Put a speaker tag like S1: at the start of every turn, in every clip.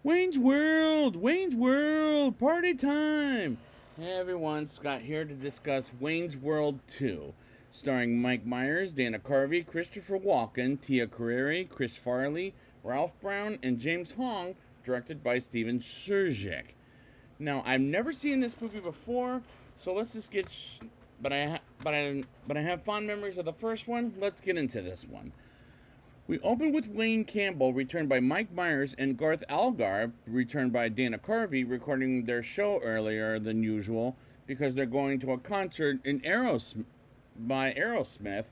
S1: Wayne's World, party time! Hey everyone, Scott here to discuss Wayne's World 2, starring Mike Myers, Dana Carvey, Christopher Walken, Tia Carrere, Chris Farley, Ralph Brown, and James Hong, directed by Steven Surjik. Now, I've never seen this movie before, so let's just get. But I have fond memories of the first one. Let's get into this one. We open with Wayne Campbell, returned by Mike Myers, and Garth Algar, returned by Dana Carvey, recording their show earlier than usual because they're going to a concert by Aerosmith,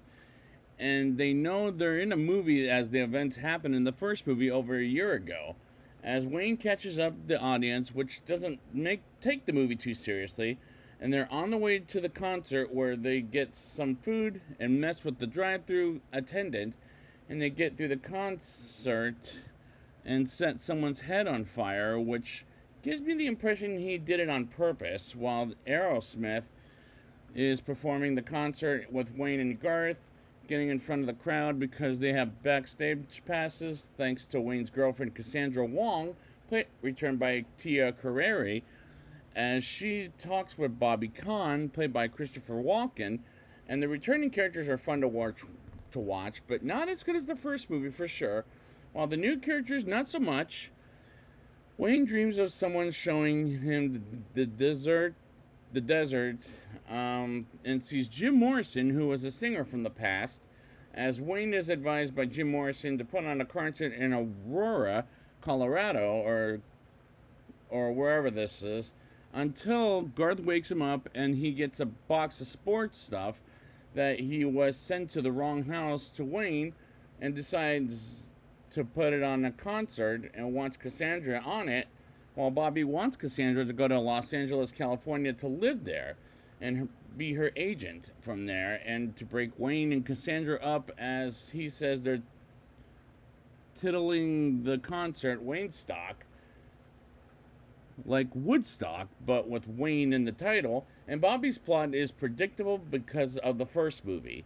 S1: and they know they're in a movie as the events happen in the first movie over a year ago. As Wayne catches up the audience, which doesn't take the movie too seriously, and they're on the way to the concert where they get some food and mess with the drive-through attendant, and they get through the concert and set someone's head on fire, which gives me the impression he did it on purpose, while Aerosmith is performing the concert with Wayne and Garth, getting in front of the crowd because they have backstage passes, thanks to Wayne's girlfriend Cassandra Wong, returned by Tia Carrere, as she talks with Bobby Kahn, played by Christopher Walken, and the returning characters are fun to watch, but not as good as the first movie for sure. While the new characters, not so much. Wayne dreams of someone showing him the desert, and sees Jim Morrison, who was a singer from the past, as Wayne is advised by Jim Morrison to put on a concert in Aurora, Colorado, or wherever this is, until Garth wakes him up and he gets a box of sports stuff that he was sent to the wrong house to Wayne, and decides to put it on a concert and wants Cassandra on it, while Bobby wants Cassandra to go to Los Angeles, California to live there and be her agent from there, and to break Wayne and Cassandra up, as he says they're titling the concert Waynestock, like Woodstock, but with Wayne in the title. And Bobby's plot is predictable because of the first movie.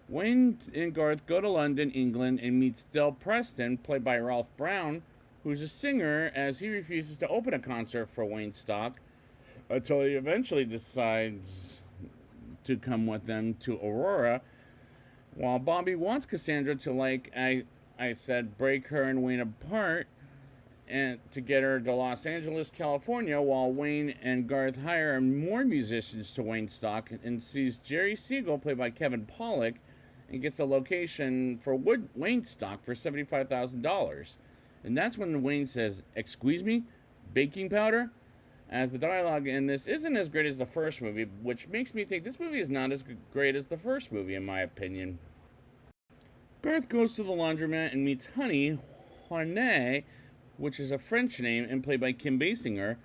S1: Wayne and Garth go to London, England, and meets Del Preston, played by Ralph Brown, who's a singer, as he refuses to open a concert for Waynestock until he eventually decides to come with them to Aurora, while Bobby wants Cassandra to, like I said, break her and Wayne apart, and to get her to Los Angeles, California, while Wayne and Garth hire more musicians to Waynestock, and sees Jerry Siegel, played by Kevin Pollak, and gets a location for Waynestock for $75,000. And that's when Wayne says, "Excuse me? Baking powder?" As the dialogue in this isn't as great as the first movie, which makes me think this movie is not as great as the first movie, in my opinion. Garth goes to the laundromat and meets Honey, Honey, which is a French name, and played by Kim Basinger,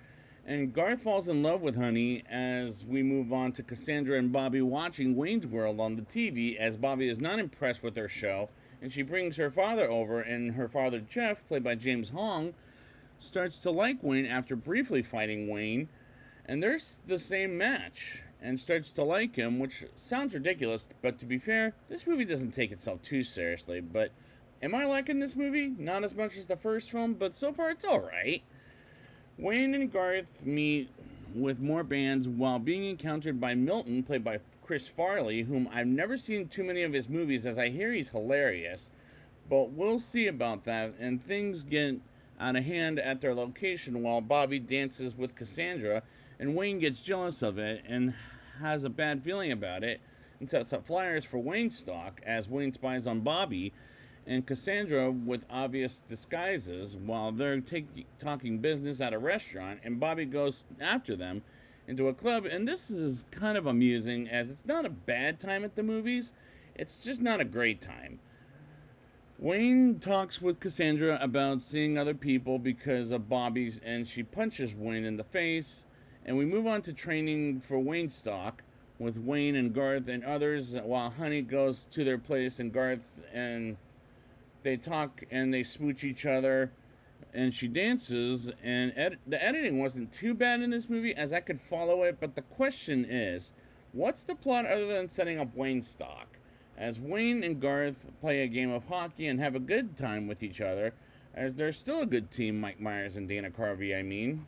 S1: and Garth falls in love with Honey as we move on to Cassandra and Bobby watching Wayne's World on the TV, as Bobby is not impressed with their show, and she brings her father over, and her father Jeff, played by James Hong, starts to like Wayne after briefly fighting Wayne, and they're the same match, and starts to like him, which sounds ridiculous, but to be fair, this movie doesn't take itself too seriously. But am I liking this movie? Not as much as the first film, but so far it's alright. Wayne and Garth meet with more bands while being encountered by Milton, played by Chris Farley, whom I've never seen too many of his movies, as I hear he's hilarious, but we'll see about that. And things get out of hand at their location while Bobby dances with Cassandra, and Wayne gets jealous of it and has a bad feeling about it, and sets up flyers for Waynestock as Wayne spies on Bobby and Cassandra with obvious disguises while they're talking business at a restaurant, and Bobby goes after them into a club. And this is kind of amusing, as it's not a bad time at the movies, it's just not a great time. Wayne talks with Cassandra about seeing other people because of Bobby's, and she punches Wayne in the face, and we move on to training for Waynestock with Wayne and Garth and others, while Honey goes to their place, and Garth and they talk and they smooch each other, and she dances, and the editing wasn't too bad in this movie, as I could follow it. But the question is, what's the plot other than setting up Waynestock? As Wayne and Garth play a game of hockey and have a good time with each other, as they're still a good team, Mike Myers and Dana Carvey, I mean.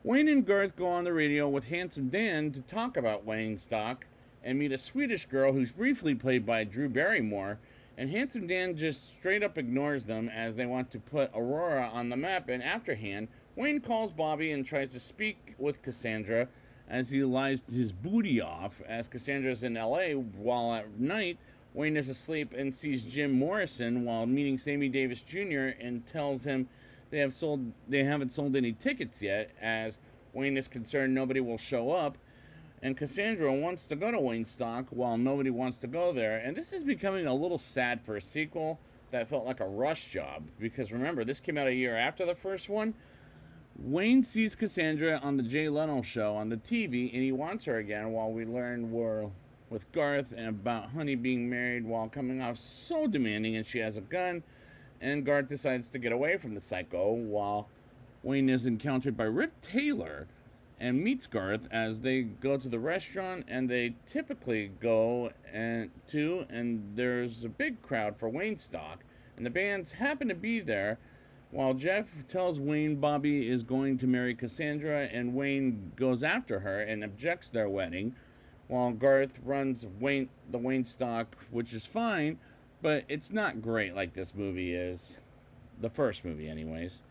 S1: Wayne and Garth go on the radio with Handsome Dan to talk about Wayne stock and meet a Swedish girl who's briefly played by Drew Barrymore, and Handsome Dan just straight up ignores them as they want to put Aurora on the map, and afterhand, Wayne calls Bobby and tries to speak with Cassandra as he lies his booty off as Cassandra's in LA, while at night, Wayne is asleep and sees Jim Morrison while meeting Sammy Davis Jr. and tells him they haven't sold any tickets yet, as Wayne is concerned nobody will show up, and Cassandra wants to go to Waynestock while nobody wants to go there. And this is becoming a little sad for a sequel that felt like a rush job, because remember, this came out a year after the first one. Wayne sees Cassandra on the Jay Leno show on the TV, and he wants her again, while we learn we're with Garth and about Honey being married while coming off so demanding and she has a gun. And Garth decides to get away from the psycho while Wayne is encountered by Rip Taylor and meets Garth as they go to the restaurant, and they typically go and there's a big crowd for Waynestock, and the bands happen to be there while Jeff tells Wayne Bobby is going to marry Cassandra, and Wayne goes after her and objects their wedding while Garth runs the Waynestock, which is fine, but it's not great like this movie is. The first movie, anyways.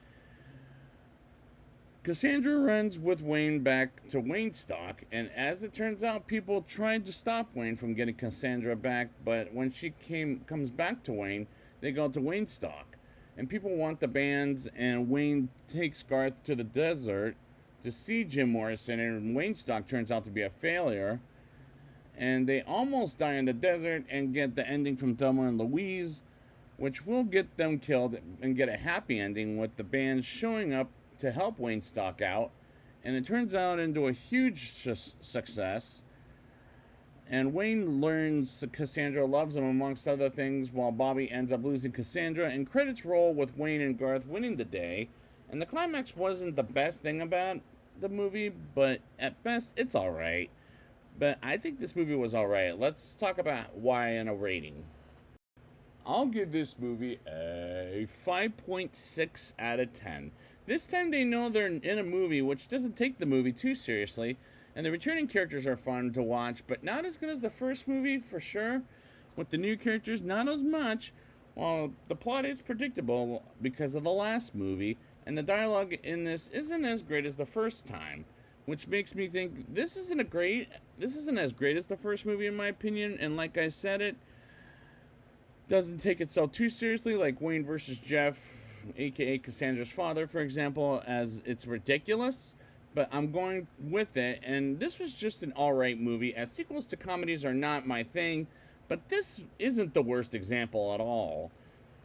S1: Cassandra runs with Wayne back to Waynestock, and as it turns out, people tried to stop Wayne from getting Cassandra back, but when she comes back to Wayne, they go to Waynestock. And people want the bands, and Wayne takes Garth to the desert to see Jim Morrison, and Waynestock turns out to be a failure. And they almost die in the desert and get the ending from Thelma and Louise, which will get them killed and get a happy ending with the band showing up to help Waynestock out. And it turns out into a huge success. And Wayne learns Cassandra loves him, amongst other things, while Bobby ends up losing Cassandra, and credits roll with Wayne and Garth winning the day. And the climax wasn't the best thing about the movie, but at best, it's alright. But I think this movie was alright. Let's talk about why and a rating. I'll give this movie a 5.6 out of 10. This time they know they're in a movie which doesn't take the movie too seriously, and the returning characters are fun to watch, but not as good as the first movie for sure. With the new characters, not as much, while the plot is predictable because of the last movie, and the dialogue in this isn't as great as the first time, which makes me think this isn't as great as the first movie in my opinion. And like I said, it doesn't take itself too seriously, like Wayne versus Jeff, aka Cassandra's father, for example, as it's ridiculous, but I'm going with it. And this was just an alright movie, as sequels to comedies are not my thing, but this isn't the worst example at all.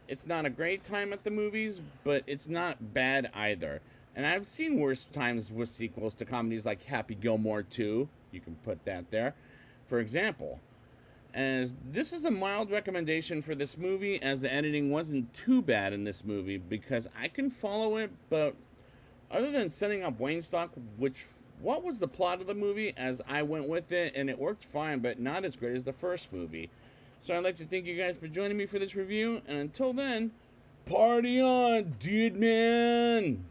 S1: It's not a great time at the movies, but it's not bad either. And I've seen worse times with sequels to comedies like Happy Gilmore 2. You can put that there, for example. As this is a mild recommendation for this movie, as the editing wasn't too bad in this movie, because I can follow it, but other than setting up Waynestock, what was the plot of the movie, as I went with it, and it worked fine, but not as great as the first movie. So I'd like to thank you guys for joining me for this review, and until then, party on, dude man!